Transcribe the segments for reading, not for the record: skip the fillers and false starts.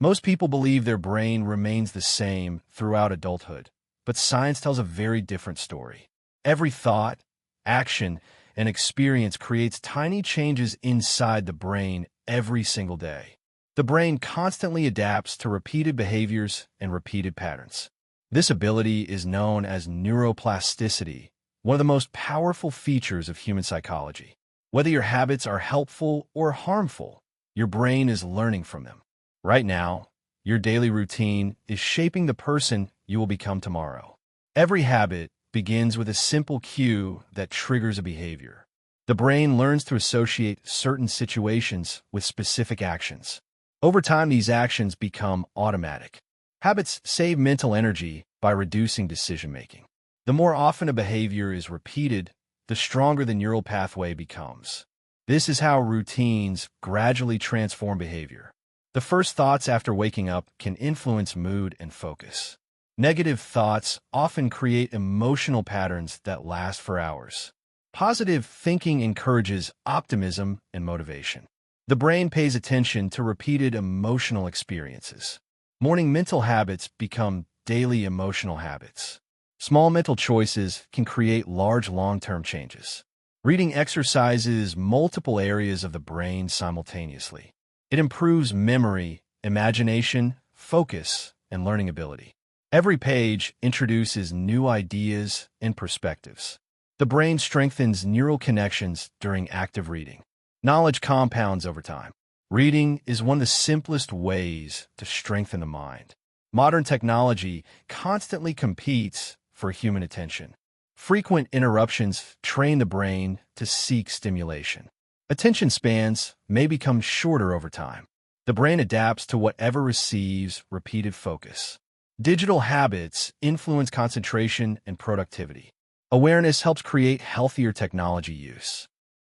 Most people believe their brain remains the same throughout adulthood, but science tells a very different story. Every thought, action, and experience creates tiny changes inside the brain every single day. The brain constantly adapts to repeated behaviors and repeated patterns. This ability is known as neuroplasticity, one of the most powerful features of human psychology. Whether your habits are helpful or harmful, your brain is learning from them. Right now, your daily routine is shaping the person you will become tomorrow. Every habit begins with a simple cue that triggers a behavior. The brain learns to associate certain situations with specific actions. Over time, these actions become automatic. Habits save mental energy by reducing decision-making. The more often a behavior is repeated, the stronger the neural pathway becomes. This is how routines gradually transform behavior. The first thoughts after waking up can influence mood and focus. Negative thoughts often create emotional patterns that last for hours. Positive thinking encourages optimism and motivation. The brain pays attention to repeated emotional experiences. Morning mental habits become daily emotional habits. Small mental choices can create large long-term changes. Reading exercises multiple areas of the brain simultaneously. It improves memory, imagination, focus, and learning ability. Every page introduces new ideas and perspectives. The brain strengthens neural connections during active reading. Knowledge compounds over time. Reading is one of the simplest ways to strengthen the mind. Modern technology constantly competes for human attention. Frequent interruptions train the brain to seek stimulation. Attention spans may become shorter over time. The brain adapts to whatever receives repeated focus. Digital habits influence concentration and productivity. Awareness helps create healthier technology use.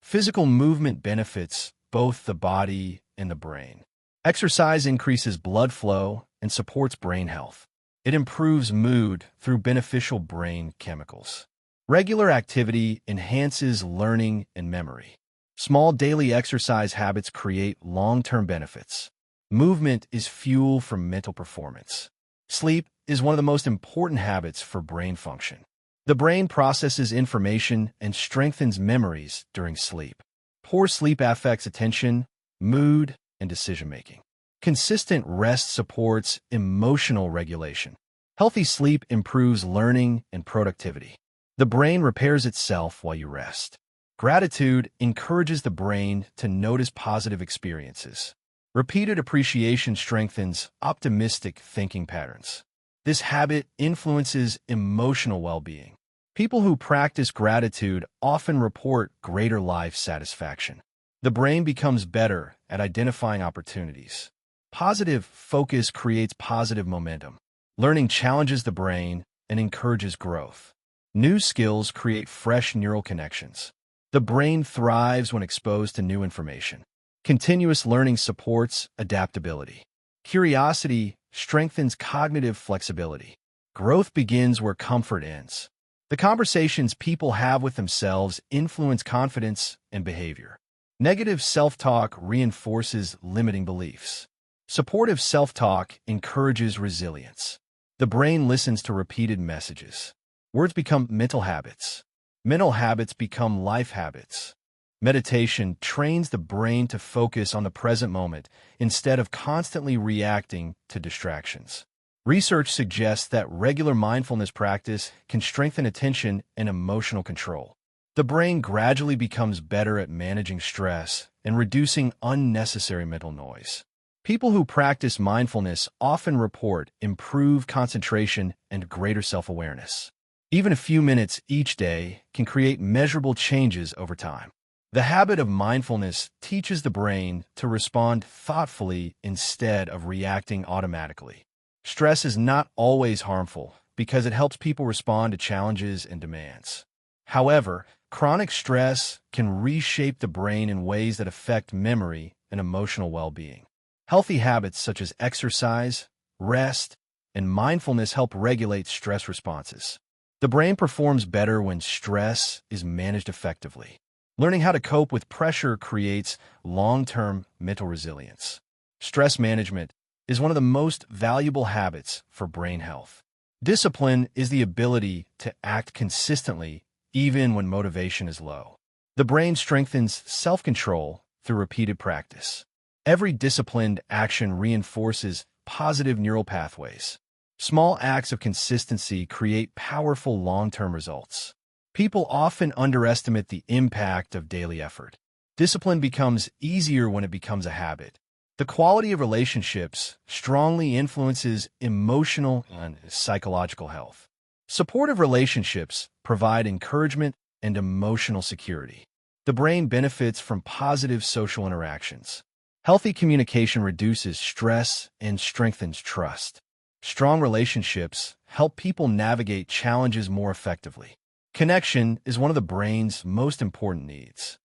Physical movement benefits both the body and the brain. Exercise increases blood flow and supports brain health. It improves mood through beneficial brain chemicals. Regular activity enhances learning and memory. Small daily exercise habits create long-term benefits. Movement is fuel for mental performance. Sleep is one of the most important habits for brain function. The brain processes information and strengthens memories during sleep. Poor sleep affects attention, mood, and decision-making. Consistent rest supports emotional regulation. Healthy sleep improves learning and productivity. The brain repairs itself while you rest. Gratitude encourages the brain to notice positive experiences. Repeated appreciation strengthens optimistic thinking patterns. This habit influences emotional well-being. People who practice gratitude often report greater life satisfaction. The brain becomes better at identifying opportunities. Positive focus creates positive momentum. Learning challenges the brain and encourages growth. New skills create fresh neural connections. The brain thrives when exposed to new information. Continuous learning supports adaptability. Curiosity strengthens cognitive flexibility. Growth begins where comfort ends. The conversations people have with themselves influence confidence and behavior. Negative self-talk reinforces limiting beliefs. Supportive self-talk encourages resilience. The brain listens to repeated messages. Words become mental habits. Mental habits become life habits. Meditation trains the brain to focus on the present moment instead of constantly reacting to distractions. Research suggests that regular mindfulness practice can strengthen attention and emotional control. The brain gradually becomes better at managing stress and reducing unnecessary mental noise. People who practice mindfulness often report improved concentration and greater self-awareness. Even a few minutes each day can create measurable changes over time. The habit of mindfulness teaches the brain to respond thoughtfully instead of reacting automatically. Stress is not always harmful because it helps people respond to challenges and demands. However, chronic stress can reshape the brain in ways that affect memory and emotional well-being. Healthy habits such as exercise, rest, and mindfulness help regulate stress responses. The brain performs better when stress is managed effectively. Learning how to cope with pressure creates long-term mental resilience. Stress management is one of the most valuable habits for brain health. Discipline is the ability to act consistently even when motivation is low. The brain strengthens self-control through repeated practice. Every disciplined action reinforces positive neural pathways. Small acts of consistency create powerful long-term results. People often underestimate the impact of daily effort. Discipline becomes easier when it becomes a habit. The quality of relationships strongly influences emotional and psychological health. Supportive relationships provide encouragement and emotional security. The brain benefits from positive social interactions. Healthy communication reduces stress and strengthens trust. Strong relationships help people navigate challenges more effectively. Connection is one of the brain's most important needs.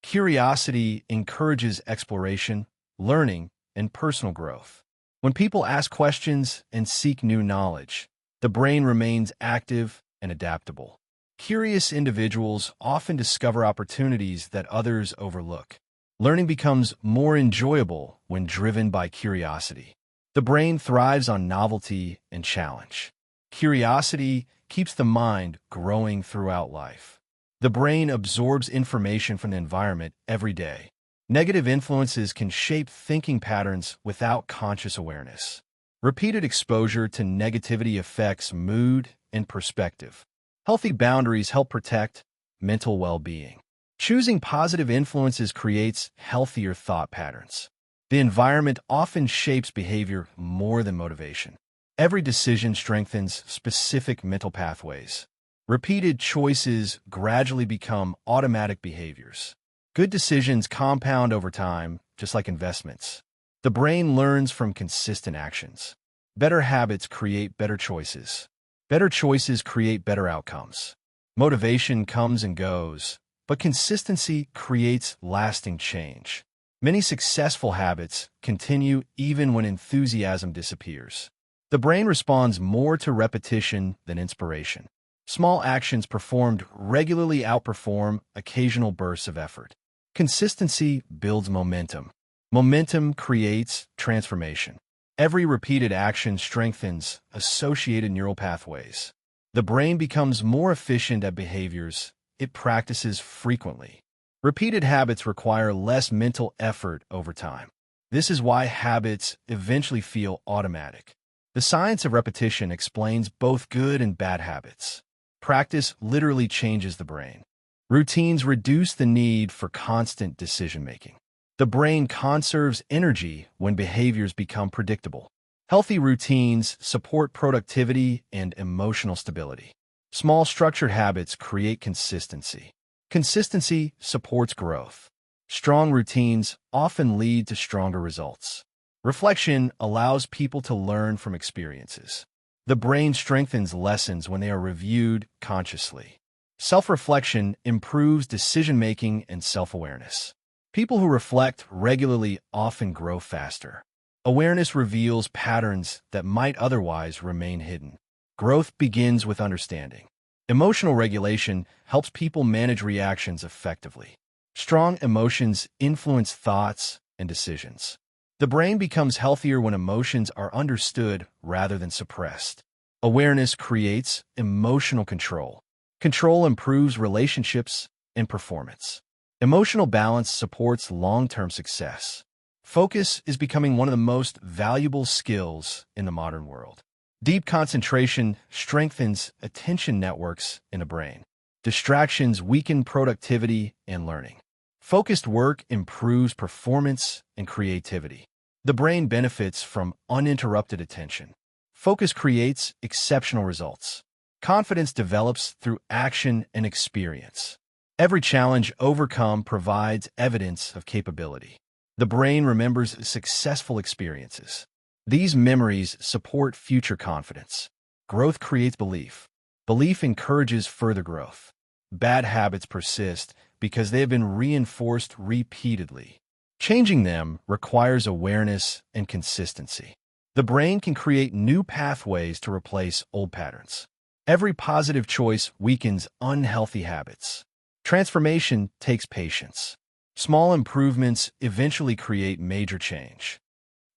Curiosity encourages exploration, learning, and personal growth. When people ask questions and seek new knowledge, the brain remains active and adaptable. Curious individuals often discover opportunities that others overlook. Learning becomes more enjoyable when driven by curiosity. The brain thrives on novelty and challenge. Curiosity keeps the mind growing throughout life. The brain absorbs information from the environment every day. Negative influences can shape thinking patterns without conscious awareness. Repeated exposure to negativity affects mood and perspective. Healthy boundaries help protect mental well-being. Choosing positive influences creates healthier thought patterns. The environment often shapes behavior more than motivation. Every decision strengthens specific mental pathways. Repeated choices gradually become automatic behaviors. Good decisions compound over time, just like investments. The brain learns from consistent actions. Better habits create better choices. Better choices create better outcomes. Motivation comes and goes, but consistency creates lasting change. Many successful habits continue even when enthusiasm disappears. The brain responds more to repetition than inspiration. Small actions performed regularly outperform occasional bursts of effort. Consistency builds momentum. Momentum creates transformation. Every repeated action strengthens associated neural pathways. The brain becomes more efficient at behaviors it practices frequently. Repeated habits require less mental effort over time. This is why habits eventually feel automatic. The science of repetition explains both good and bad habits. Practice literally changes the brain. Routines reduce the need for constant decision-making. The brain conserves energy when behaviors become predictable. Healthy routines support productivity and emotional stability. Small structured habits create consistency. Consistency supports growth. Strong routines often lead to stronger results. Reflection allows people to learn from experiences. The brain strengthens lessons when they are reviewed consciously. Self-reflection improves decision-making and self-awareness. People who reflect regularly often grow faster. Awareness reveals patterns that might otherwise remain hidden. Growth begins with understanding. Emotional regulation helps people manage reactions effectively. Strong emotions influence thoughts and decisions. The brain becomes healthier when emotions are understood rather than suppressed. Awareness creates emotional control. Control improves relationships and performance. Emotional balance supports long-term success. Focus is becoming one of the most valuable skills in the modern world. Deep concentration strengthens attention networks in the brain. Distractions weaken productivity and learning. Focused work improves performance and creativity. The brain benefits from uninterrupted attention. Focus creates exceptional results. Confidence develops through action and experience. Every challenge overcome provides evidence of capability. The brain remembers successful experiences. These memories support future confidence. Growth creates belief. Belief encourages further growth. Bad habits persist because they have been reinforced repeatedly. Changing them requires awareness and consistency. The brain can create new pathways to replace old patterns. Every positive choice weakens unhealthy habits. Transformation takes patience. Small improvements eventually create major change.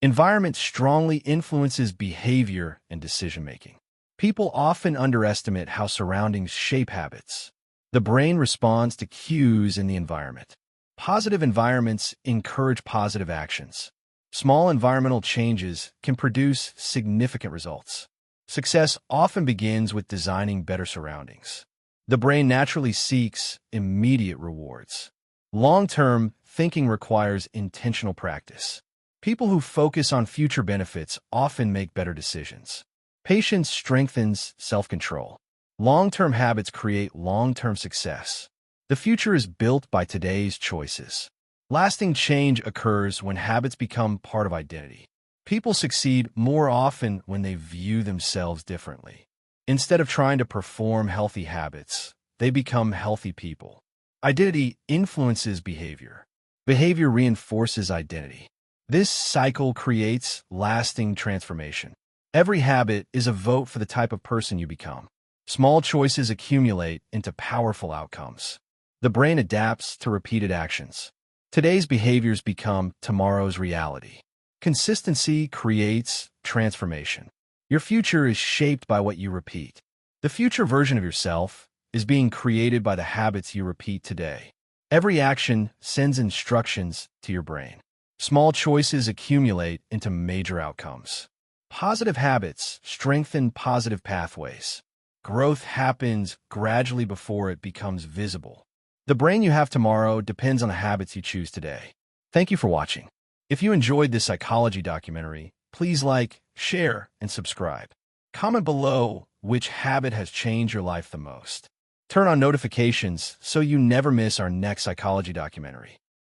Environment strongly influences behavior and decision-making. People often underestimate how surroundings shape habits. The brain responds to cues in the environment. Positive environments encourage positive actions. Small environmental changes can produce significant results. Success often begins with designing better surroundings. The brain naturally seeks immediate rewards. Long-term thinking requires intentional practice. People who focus on future benefits often make better decisions. Patience strengthens self-control. Long-term habits create long-term success. The future is built by today's choices. Lasting change occurs when habits become part of identity. People succeed more often when they view themselves differently. Instead of trying to perform healthy habits, they become healthy people. Identity influences behavior. Behavior reinforces identity. This cycle creates lasting transformation. Every habit is a vote for the type of person you become. Small choices accumulate into powerful outcomes. The brain adapts to repeated actions. Today's behaviors become tomorrow's reality. Consistency creates transformation. Your future is shaped by what you repeat. The future version of yourself is being created by the habits you repeat today. Every action sends instructions to your brain. Small choices accumulate into major outcomes. Positive habits strengthen positive pathways. Growth happens gradually before it becomes visible. The brain you have tomorrow depends on the habits you choose today. Thank you for watching. If you enjoyed this psychology documentary, please like, share, and subscribe. Comment below which habit has changed your life the most. Turn on notifications so you never miss our next psychology documentary.